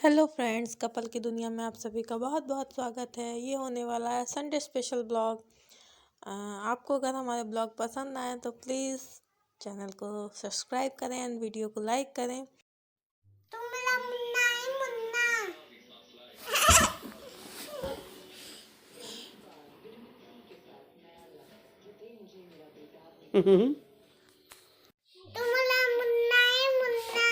Hello friends, couple की दुनिया में आप सभी का बहुत बहुत स्वागत है। ये होने वाला है संडे स्पेशल ब्लॉग। आपको अगर हमारे ब्लॉग पसंद आए तो प्लीज़ चैनल को सब्सक्राइब करें एंड वीडियो को लाइक करें। तुम मेरा मुन्ना है मुन्ना। तुम मेरा मुन्ना है मुन्ना।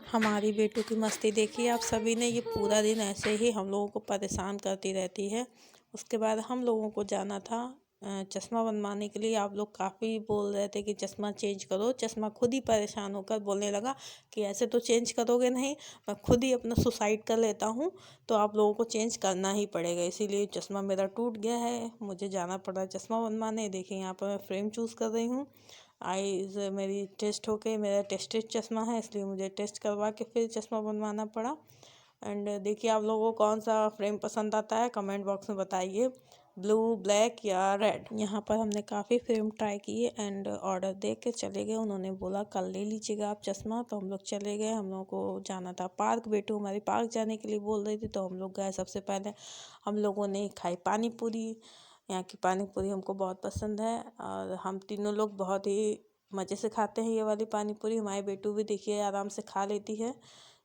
हमारी बेटू की मस्ती देखिए आप सभी ने। ये पूरा दिन ऐसे ही हम लोगों को परेशान करती रहती है। उसके बाद हम लोगों को जाना था चश्मा बनवाने के लिए। आप लोग काफ़ी बोल रहे थे कि चश्मा चेंज करो। चश्मा खुद ही परेशान होकर बोलने लगा कि ऐसे तो चेंज करोगे नहीं, मैं खुद ही अपना सुसाइड कर लेता हूँ, तो आप लोगों को चेंज करना ही पड़ेगा। इसीलिए चश्मा मेरा टूट गया है, मुझे जाना पड़ रहा है चश्मा बनवाने। देखिए यहाँ पर मैं फ्रेम चूज़ कर रही हूँ। आईज़ मेरी टेस्ट होके, मेरा टेस्टेड चश्मा है इसलिए मुझे टेस्ट करवा के फिर चश्मा बनवाना पड़ा। एंड देखिए आप लोगों को कौन सा फ्रेम पसंद आता है कमेंट बॉक्स में बताइए, ब्लू, ब्लैक या रेड। यहाँ पर हमने काफ़ी फ्रेम ट्राई किए एंड ऑर्डर दे के चले गए। उन्होंने बोला कल ले लीजिएगा आप चश्मा, तो हम लोग चले गए। हम लोगों को जाना था पार्क। बेटू हमारी पार्क जाने के लिए बोल रही थी, तो हम लोग गए। सबसे पहले हम लोगों ने खाई पानी पूरी। यहाँ की पानी पूरी हमको बहुत पसंद है और हम तीनों लोग बहुत ही मज़े से खाते हैं ये वाली पानी पूरी। हमारी बेटू भी देखिए आराम से खा लेती है।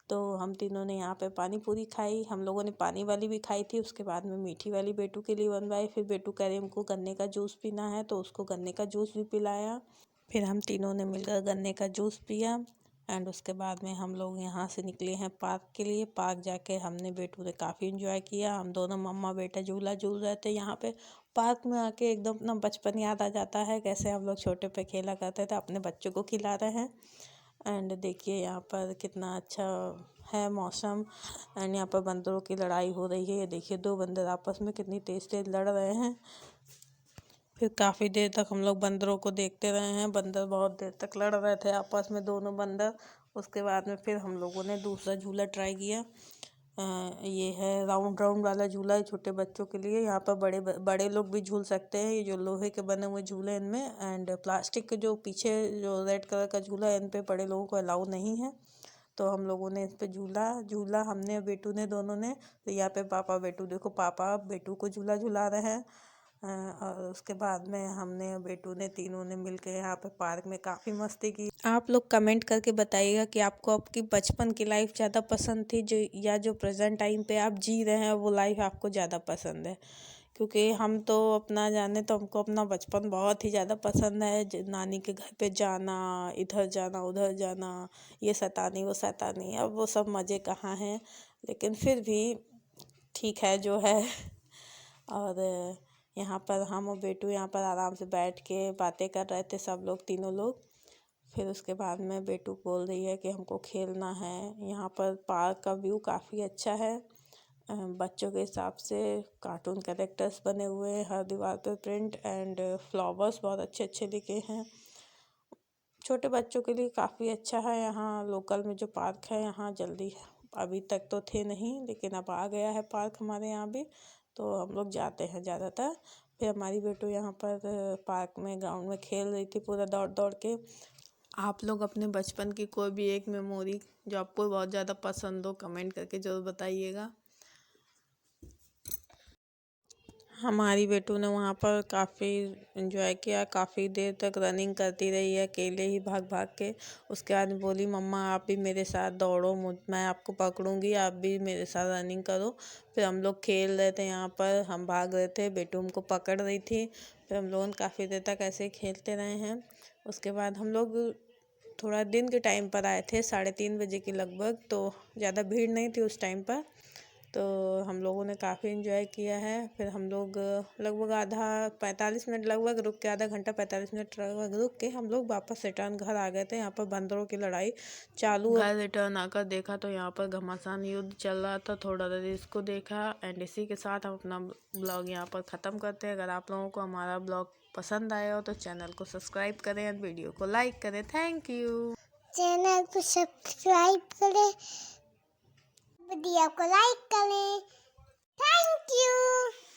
तो हम तीनों ने यहाँ पे पानी पूरी खाई। हम लोगों ने पानी वाली भी खाई थी, उसके बाद में मीठी वाली बेटू के लिए बनवाई। फिर बेटू कह रही हमको गन्ने का जूस पीना है, तो उसको गन्ने का जूस भी पिलाया। फिर हम तीनों ने मिलकर गन्ने का जूस पिया। एंड उसके बाद में हम लोग यहाँ से निकले हैं पार्क के लिए। पार्क जाके हमने बेटू ने काफ़ी इन्जॉय किया। हम दोनों मम्मा बेटा झूला झूल रहे थे यहाँ पे। पार्क में आके एकदम अपना बचपन याद आ जाता है, कैसे हम लोग छोटे पे खेला करते थे। अपने बच्चों को खिला रहे हैं। एंड देखिए यहाँ पर कितना अच्छा है मौसम। एंड यहाँ पर बंदरों की लड़ाई हो रही है। ये देखिए दो बंदर आपस में कितनी तेज तेज लड़ रहे हैं। फिर काफ़ी देर तक हम लोग बंदरों को देखते रहे हैं। बंदर बहुत देर तक लड़ रहे थे आपस में दोनों बंदर। उसके बाद में फिर हम लोगों ने दूसरा झूला ट्राई किया। ये है राउंड राउंड वाला झूला है छोटे बच्चों के लिए। यहाँ पर बड़े बड़े लोग भी झूल सकते हैं। ये जो लोहे के बने हुए झूले हैं इनमें, एंड प्लास्टिक के जो पीछे जो रेड कलर का झूला है इन पे बड़े लोगों को अलाउ नहीं है। तो हम लोगों ने इस पे झूला झूला हमने बेटू ने दोनों ने। तो यहाँ पे पापा बेटू देखो, पापा बेटू को झूला झूला रहे हैं। और उसके बाद में हमने बेटू ने तीनों ने मिलकर यहाँ पे पार्क में काफ़ी मस्ती की। आप लोग कमेंट करके बताइएगा कि आपको आपकी बचपन की लाइफ ज़्यादा पसंद थी जो, या जो प्रेजेंट टाइम पे आप जी रहे हैं वो लाइफ आपको ज़्यादा पसंद है। क्योंकि हम तो अपना जाने तो हमको अपना बचपन बहुत ही ज़्यादा पसंद है। नानी के घर पे जाना, इधर जाना उधर जाना, ये शैतानी वो शैतानी, अब वो सब मज़े कहाँ हैं। लेकिन फिर भी ठीक है जो है। और यहाँ पर हम और बेटू यहाँ पर आराम से बैठ के बातें कर रहे थे सब लोग, तीनों लोग। फिर उसके बाद में बेटू बोल रही है कि हमको खेलना है। यहाँ पर पार्क का व्यू काफ़ी अच्छा है। बच्चों के हिसाब से कार्टून कैरेक्टर्स बने हुए हैं हर दीवार पे प्रिंट, एंड फ्लावर्स बहुत अच्छे अच्छे लिखे हैं। छोटे बच्चों के लिए काफ़ी अच्छा है। यहाँ लोकल में जो पार्क है यहाँ जल्दी, अभी तक तो थे नहीं लेकिन अब आ गया है पार्क हमारे यहाँ भी, तो हम लोग जाते हैं ज़्यादातर। फिर हमारी बेटू यहाँ पर पार्क में ग्राउंड में खेल रही थी पूरा दौड़ दौड़ के। आप लोग अपने बचपन की कोई भी एक मेमोरी जो आपको बहुत ज़्यादा पसंद हो कमेंट करके ज़रूर बताइएगा। हमारी बेटू ने वहाँ पर काफ़ी इन्जॉय किया, काफ़ी देर तक रनिंग करती रही है अकेले ही भाग भाग के। उसके बाद बोली मम्मा आप भी मेरे साथ दौड़ो, मैं आपको पकड़ूंगी, आप भी मेरे साथ रनिंग करो। फिर हम लोग खेल रहे थे यहाँ पर, हम भाग रहे थे, बेटू हमको पकड़ रही थी। फिर हम लोग काफ़ी देर तक ऐसे ही खेलते रहे हैं। उसके बाद हम लोग थोड़ा दिन के टाइम पर आए थे, 3:30 बजे के लगभग, तो ज़्यादा भीड़ नहीं थी उस टाइम पर। तो हम लोगों ने काफ़ी इन्जॉय किया है। फिर हम लोग लगभग आधा 45 मिनट लगभग रुक के, आधा घंटा 45 मिनट लगभग रुक के हम लोग वापस रिटर्न घर आ गए थे। यहाँ पर बंदरों की लड़ाई चालू। घर रिटर्न आकर देखा तो यहाँ पर घमासान युद्ध चल रहा था। थोड़ा देर इसको देखा एंड इसी के साथ हम अपना ब्लॉग यहाँ पर ख़त्म करते हैं। अगर आप लोगों को हमारा ब्लॉग पसंद आया हो तो चैनल को सब्सक्राइब करें और वीडियो को लाइक करें। Thank you. चैनल को सब्सक्राइब करें, वीडियो को लाइक करें। Thank you.